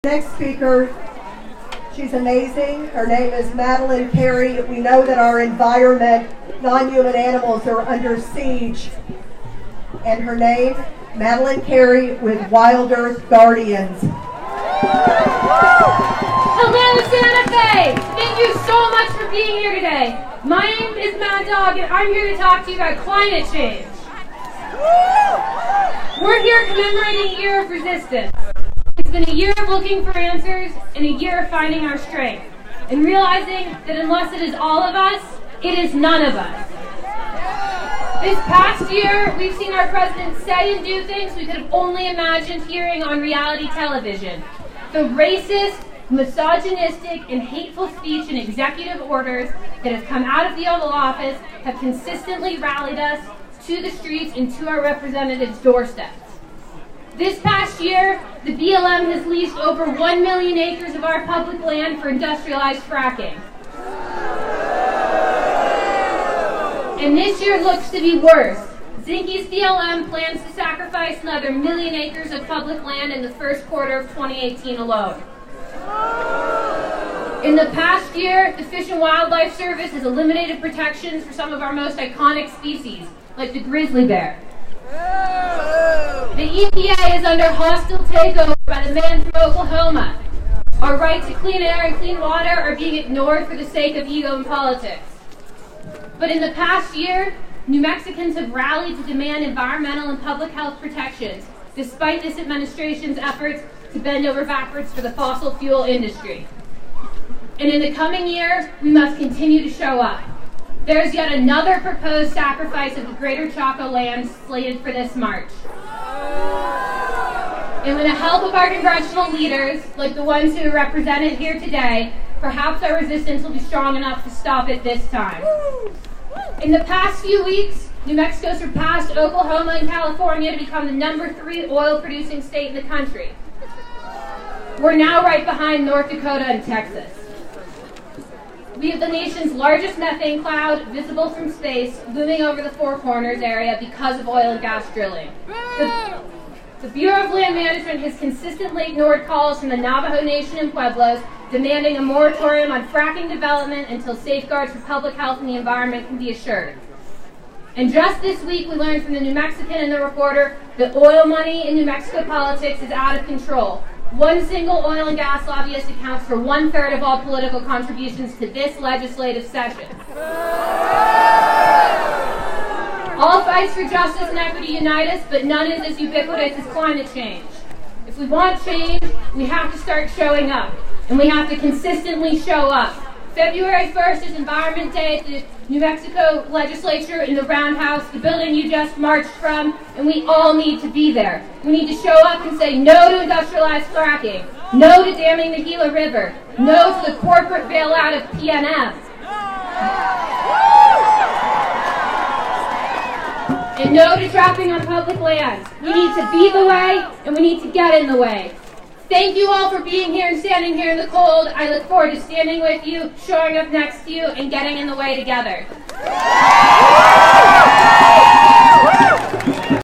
Next speaker, she's amazing. Her name is Madeleine Carey. We know that our environment, non-human animals are under siege. And her name, Madeleine Carey with Wild Earth Guardians. Hello, Santa Fe! Thank you so much for being here today. My name is Mad Dog, and I'm here to talk to you about climate change. We're here commemorating a year of resistance. It's been a year of looking for answers and a year of finding our strength and realizing that unless it is all of us, it is none of us. This past year, we've seen our president say and do things we could have only imagined hearing on reality television. The racist, misogynistic, and hateful speech and executive orders that have come out of the Oval Office have consistently rallied us to the streets and to our representatives' doorsteps. This past year, the BLM has leased over 1 million acres of our public land for industrialized fracking. And this year looks to be worse. Zinke's BLM plans to sacrifice another 1 million acres of public land in the first quarter of 2018 alone. In the past year, the Fish and Wildlife Service has eliminated protections for some of our most iconic species, like the grizzly bear. The EPA is under hostile takeover by the man from Oklahoma. Our right to clean air and clean water are being ignored for the sake of ego and politics. But in the past year, New Mexicans have rallied to demand environmental and public health protections, despite this administration's efforts to bend over backwards for the fossil fuel industry. And in the coming year, we must continue to show up. There is yet another proposed sacrifice of the Greater Chaco land slated for this March. And with the help of our congressional leaders, like the ones who are represented here today, perhaps our resistance will be strong enough to stop it this time. In the past few weeks, New Mexico surpassed Oklahoma and California to become the #3 oil-producing state in the country. We're now right behind North Dakota and Texas. We have the nation's largest methane cloud visible from space looming over the Four Corners area because of oil and gas drilling. The Bureau of Land Management has consistently ignored calls from the Navajo Nation and Pueblos demanding a moratorium on fracking development until safeguards for public health and the environment can be assured. And just this week we learned from the New Mexican and the Reporter that oil money in New Mexico politics is out of control. One single oil and gas lobbyist accounts for 1/3 of all political contributions to this legislative session. All fights for justice and equity unite us, but none is as ubiquitous as climate change. If we want change, we have to start showing up, and we have to consistently show up. February 1st is Environment Day at the New Mexico Legislature in the Roundhouse, the building you just marched from, and we all need to be there. We need to show up and say no to industrialized fracking, no to damming the Gila River, no to the corporate bailout of PNM, and no to trapping on public lands. We need to be the way, and we need to get in the way. Thank you all for being here and standing here in the cold. I look forward to standing with you, showing up next to you, and getting in the way together.